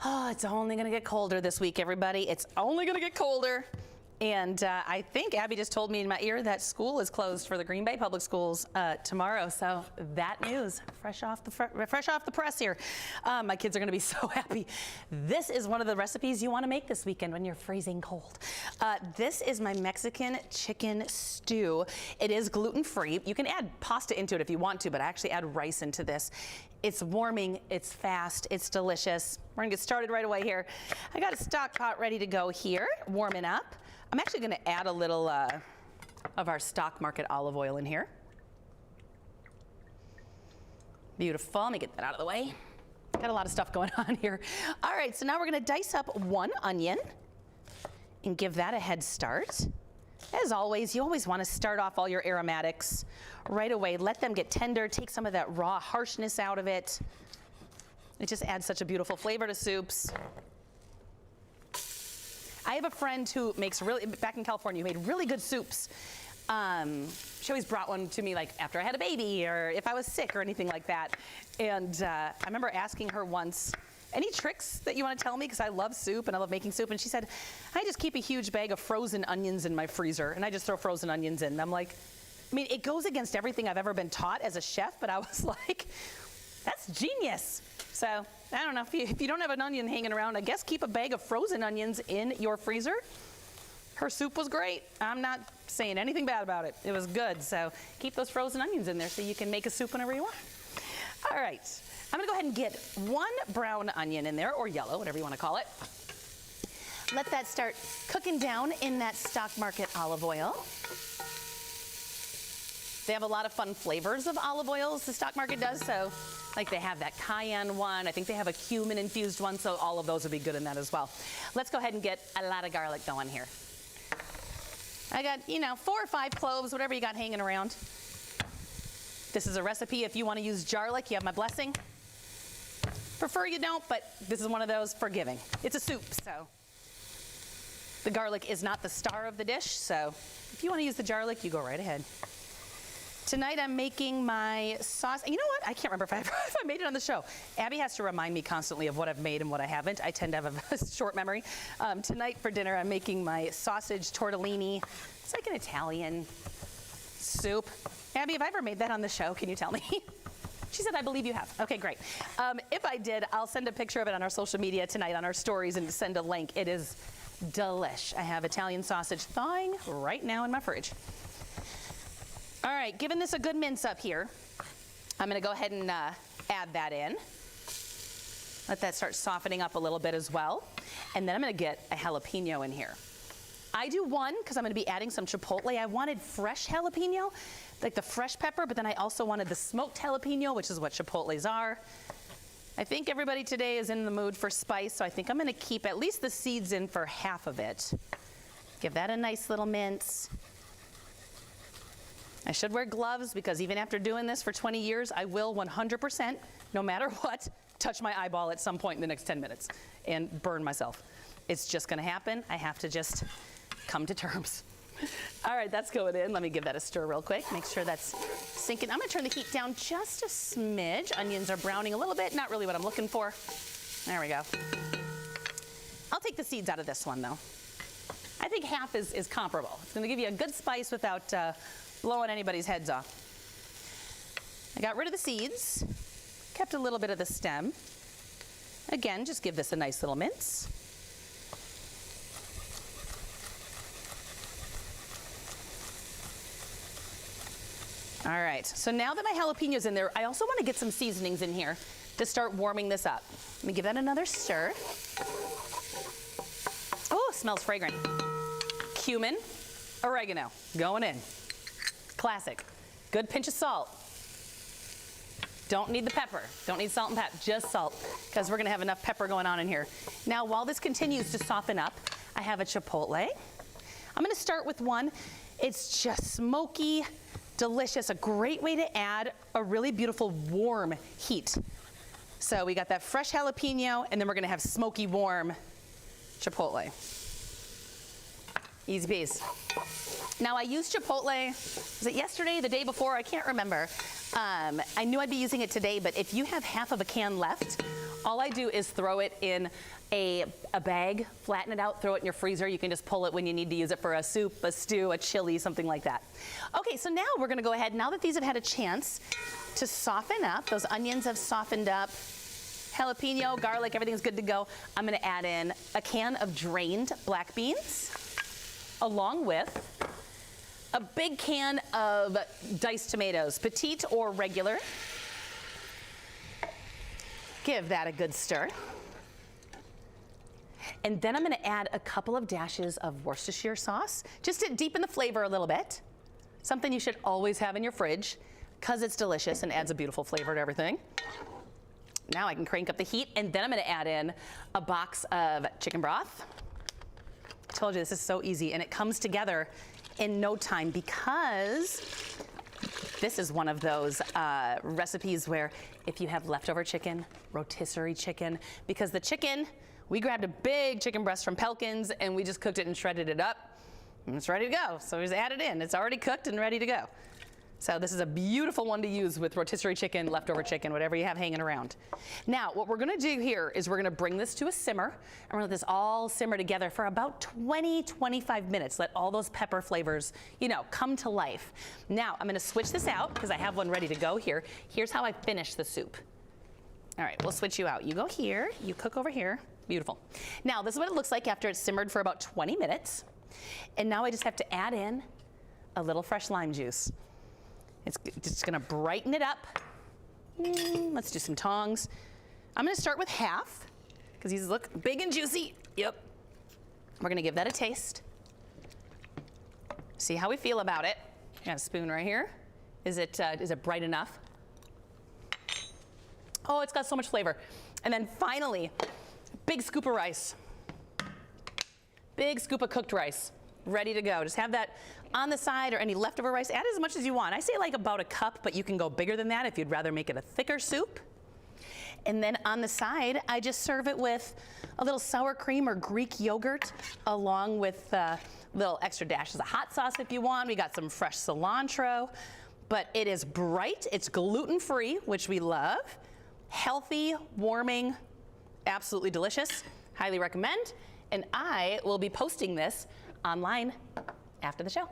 Oh, it's only going to get colder this week, everybody. It's only going to get colder. And I think Abby just told me in my ear that school is closed for the Greenbay Public Schools tomorrow. So that news, fresh off the press here. My kids are going to be so happy. This is one of the recipes you want to make this weekend when you're freezing cold. This is my Mexican chicken stew. It is gluten-free. You can add pasta into it if you want to, but I actually add rice into this. It's warming, it's fast, it's delicious. We're gonna get started right away here. I got a stock pot ready to go here, warming up. I'm actually gonna add a little of our stock market olive oil in here. Beautiful, let me get that out of the way. Got a lot of stuff going on here. All right, so now we're gonna dice up one onion and give that a head start. As always, you always want to start off all your aromatics right away. Let them get tender, take some of that raw harshness out of it. It just adds such a beautiful flavor to soups. I have a friend who makes back in California, who made really good soups. She always brought one to me like after I had a baby or if I was sick or anything like that. And I remember asking her once, any tricks that you want to tell me? Because I love soup and I love making soup. And she said, I just keep a huge bag of frozen onions in my freezer and I just throw frozen onions in. And I'm like, I mean, it goes against everything I've ever been taught as a chef, but I was like, that's genius. So I don't know, if you don't have an onion hanging around, I guess keep a bag of frozen onions in your freezer. Her soup was great. I'm not saying anything bad about it. It was good. So keep those frozen onions in there so you can make a soup whenever you want. All right. I'm gonna go ahead and get one brown onion in there, or yellow, whatever you wanna call it. Let that start cooking down in that stock market olive oil. They have a lot of fun flavors of olive oils, the stock market does, so like they have that cayenne one, I think they have a cumin infused one, so all of those would be good in that as well. Let's go ahead and get a lot of garlic going here. I got, 4 or 5 cloves, whatever you got hanging around. This is a recipe, if you wanna use garlic, you have my blessing. Prefer you don't, but this is one of those forgiving. It's a soup, so the garlic is not the star of the dish, so if you want to use the garlic, you go right ahead. Tonight I'm making my sauce. And you know what? I can't remember if I made it on the show. Abby has to remind me constantly of what I've made and what I haven't. I tend to have a short memory. Tonight for dinner I'm making my sausage tortellini. It's like an Italian soup. Abby, have I ever made that on the show? Can you tell me? She said, I believe you have. Okay, great. If I did, I'll send a picture of it on our social media tonight on our stories and send a link. It is delish. I have Italian sausage thawing right now in my fridge. All right, giving this a good mince up here. I'm gonna go ahead and add that in. Let that start softening up a little bit as well. And then I'm gonna get a jalapeno in here. I do one because I'm gonna be adding some chipotle. I wanted fresh jalapeno, like the fresh pepper, but then I also wanted the smoked jalapeno, which is what chipotles are. I think everybody today is in the mood for spice, so I think I'm gonna keep at least the seeds in for half of it. Give that a nice little mince. I should wear gloves because even after doing this for 20 years, I will 100%, no matter what, touch my eyeball at some point in the next 10 minutes and burn myself. It's just gonna happen. I have to just come to terms. All right, that's going in. Let me give that a stir real quick. Make sure that's sinking. I'm gonna turn the heat down just a smidge. Onions are browning a little bit, not really what I'm looking for. There we go. I'll take the seeds out of this one though. I think half is comparable. It's gonna give you a good spice without blowing anybody's heads off. I got rid of the seeds, kept a little bit of the stem. Again, just give this a nice little mince. All right, so now that my jalapeno's in there, I also want to get some seasonings in here to start warming this up. Let me give that another stir. Oh, it smells fragrant. Cumin, oregano, going in. Classic. Good pinch of salt. Don't need the pepper. Don't need salt and pepper, just salt, because we're gonna have enough pepper going on in here. Now, while this continues to soften up, I have a chipotle. I'm gonna start with one. It's just smoky, delicious, a great way to add a really beautiful warm heat. So we got that fresh jalapeno, and then we're gonna have smoky warm chipotle. Easy peas. Now I used chipotle, was it yesterday, the day before? I can't remember. I knew I'd be using it today, but if you have half of a can left, All I do is throw it in a bag, flatten it out, throw it in your freezer. You can just pull it when you need to use it for a soup, a stew, a chili, something like that. Okay, so now we're gonna go ahead, now that these have had a chance to soften up, those onions have softened up, jalapeno, garlic, everything's good to go. I'm gonna add in a can of drained black beans, along with a big can of diced tomatoes, petite or regular. Give that a good stir. And then I'm gonna add a couple of dashes of Worcestershire sauce, just to deepen the flavor a little bit. Something you should always have in your fridge, because it's delicious and adds a beautiful flavor to everything. Now I can crank up the heat, and then I'm gonna add in a box of chicken broth. I told you this is so easy, and it comes together in no time, because this is one of those recipes where if you have leftover chicken, rotisserie chicken, because the chicken, we grabbed a big chicken breast from Pelkins and we just cooked it and shredded it up, and it's ready to go. So we just add it in. It's already cooked and ready to go. So this is a beautiful one to use with rotisserie chicken, leftover chicken, whatever you have hanging around. Now, what we're gonna do here is we're gonna bring this to a simmer, and we're gonna let this all simmer together for about 20-25 minutes. Let all those pepper flavors, you know, come to life. Now, I'm gonna switch this out because I have one ready to go here. Here's how I finish the soup. All right, we'll switch you out. You go here, you cook over here. Beautiful. Now, this is what it looks like after it's simmered for about 20 minutes. And now I just have to add in a little fresh lime juice. It's just gonna brighten it up. Let's do some tongs. I'm gonna start with half, because these look big and juicy. Yep. We're gonna give that a taste. See how we feel about it. Got a spoon right here. Is it bright enough? Oh, it's got so much flavor. And then finally, big scoop of rice. Big scoop of cooked rice, ready to go. Just have that on the side, or any leftover rice. Add as much as you want. I say like about a cup, but you can go bigger than that if you'd rather make it a thicker soup. And then on the side, I just serve it with a little sour cream or Greek yogurt, along with little extra dashes of hot sauce if you want. We got some fresh cilantro, but it is bright. It's gluten-free, which we love. Healthy, warming, absolutely delicious. Highly recommend. And I will be posting this online after the show.